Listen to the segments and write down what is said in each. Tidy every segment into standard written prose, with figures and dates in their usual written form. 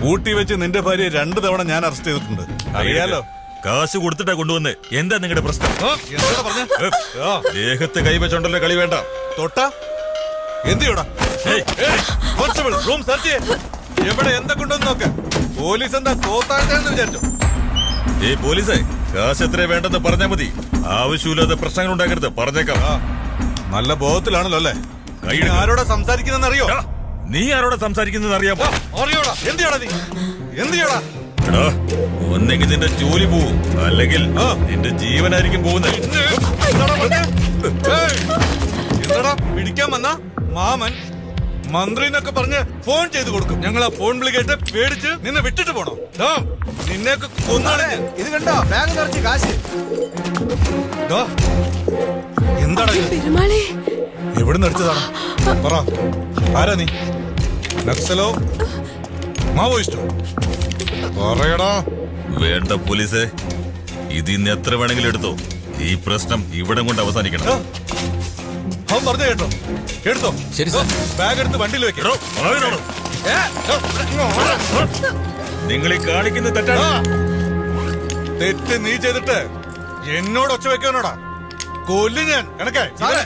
ഊട്ടി വെച്ച് നിന്റെ ഭാര്യ 2 തവണ ഞാൻ അറസ്റ്റ് ചെയ്തിട്ടുണ്ട്. അറിയാലോ. കാശ് കൊടുത്തിട്ടാ കൊണ്ടുവന്നേ. എന്താ നിങ്ങളുടെ പ്രശ്നം? എന്താ പറഞ്ഞ ദേഹത്ത് കൈവച്ചോണ്ടല്ലോ കളി വേണ്ട. തൊട്ട എന്തിയോടാ? കോൺസ്റ്റബിൾ റൂം സെർച്ച് ചെയ്യ്. എവിടെ എന്തൊക്കെ ഉണ്ടെന്ന് നോക്ക്. പോലീസ് എന്താ തോത്താഴ്ചയെന്ന് വിചാരിച്ചോ? പോലീസേ, കാശ് എത്ര വേണ്ടെന്ന് പറഞ്ഞാ മതി. ആവശ്യമില്ലാതെ പ്രശ്നങ്ങൾ ഉണ്ടാക്കരുത്. പറഞ്ഞേക്കാം. നല്ല ബോധത്തിലാണല്ലോ അല്ലേ? ആരോടാ സംസാരിക്കുന്നെന്ന് അറിയോ? നീ ആരോടാ സംസാരിക്കുന്നത് അറിയാമോ? അറിയോടാ. എന്തിയാടാ നീ? എന്തിയാടാ? ഒന്നെങ്കിൽ നിന്റെ ജോലി പോവും, അല്ലെങ്കിൽ നിന്റെ ജീവനായിരിക്കും പോകുന്നത്. എന്താടാ പിടിക്കാൻ വന്ന മാമൻ മന്ത്രിന്നൊക്കെ പറഞ്ഞ് ഫോൺ ചെയ്ത് കൊടുക്കും. ഞങ്ങൾ ആ ഫോൺ വിളി കേട്ട് പേടിച്ച് നിന്നെ വിട്ടിട്ട് പോണോ? നിന്നെയൊക്കെ കൊന്നാളെ. ഇത് കണ്ടോ? ബാഗ് നിറച്ച് കാശ്. എന്താടാ എവിടെ നടിച്ചതാണ്? പറ, ആരാ നീ? നക്സലോ മാവോയിസ്റ്റോ? പറയടാ. വേണ്ട പോലീസേ, ഇതിന്ന് എത്ര വേണമെങ്കിലും എടുത്തോ. ഈ പ്രശ്നം ഇവിടെ കൊണ്ട് അവസാനിക്കണം. അവൻ പറഞ്ഞു കേട്ടോ? എടുത്തോ. ശരി സാർ. ബാഗ് എടുത്ത് വണ്ടിയിൽ വെക്കോ. നിങ്ങൾ ഈ കാണിക്കുന്ന തെറ്റാണ്. തെറ്റ് നീ ചെയ്തിട്ട് എന്നോട് ഒച്ച വെക്കാനോടാ? കൊല്ലു ഞാൻ. കണക്കെ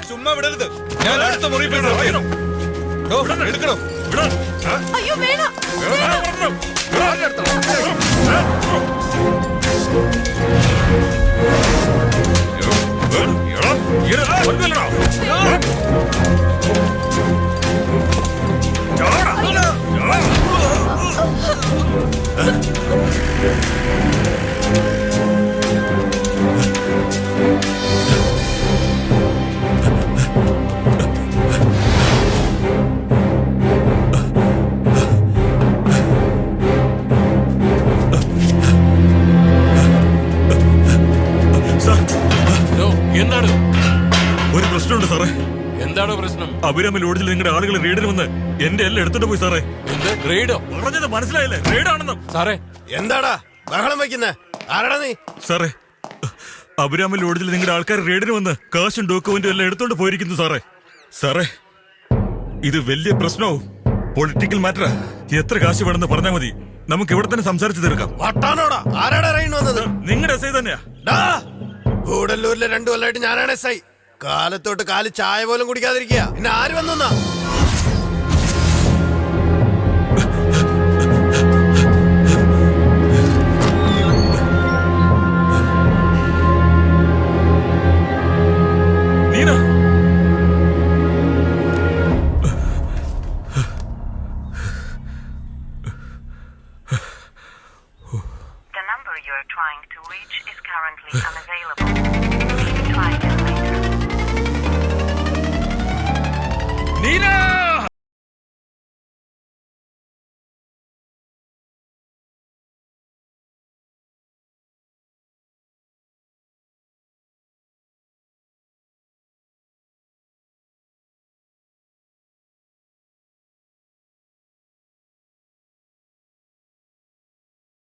ചുമ്മാ വിടരുത്. ഞാൻ അടുത്ത മുറി എടുക്കണോ? അയ്യോ വേണം. എന്താണ്? ഒരു പ്രശ്നമുണ്ട് സാറേ. എന്താണോ പ്രശ്നം? അഭിരാമി ലോഡ്ജിൽ നിങ്ങളുടെ ആളുകൾ റെയ്ഡിന് വന്ന് എന്റെ എല്ലാം എടുത്തിട്ട് പോയി സാറേ. എന്ത് റെയ്ഡോ? പറഞ്ഞത് മനസ്സിലായില്ലേ? റെയ്ഡാണെന്നും. സാറേ എന്താടാ ബഹളം വയ്ക്കുന്നേ? ആരാടാ നീ? സാറേ, അഭിരാമി ലോഡ്ജിൽ നിങ്ങളുടെ ആൾക്കാർ റെയ്ഡിന് വന്ന് കാശും ഡോക്യുമെന്റും എല്ലാം എടുത്തോണ്ട് പോയിരിക്കുന്നു സാറേ. സാറേ, ഇത് വലിയ പ്രശ്നവും പൊളിറ്റിക്കൽ മാറ്ററാ. എത്ര കാശ് വേണമെന്ന് പറഞ്ഞാൽ മതി. നമുക്ക് ഇവിടെ തന്നെ സംസാരിച്ചു തീർക്കാം. വട്ടാനോടാ? ആരാടാ റെയിൻ വന്നത്? നിങ്ങളുടെ എസ് ഐ തന്നെയാ. ഗൂഡല്ലൂരിലെ 2 കൊല്ലമായിട്ട് ഞാനാണ് എസ് ഐ. കാലത്തോട്ട് കാല് ചായ പോലും കുടിക്കാതിരിക്കുക. പിന്നെ ആര് വന്നാ? Neena The number you are trying to reach is currently unavailable. Please try again later. Neena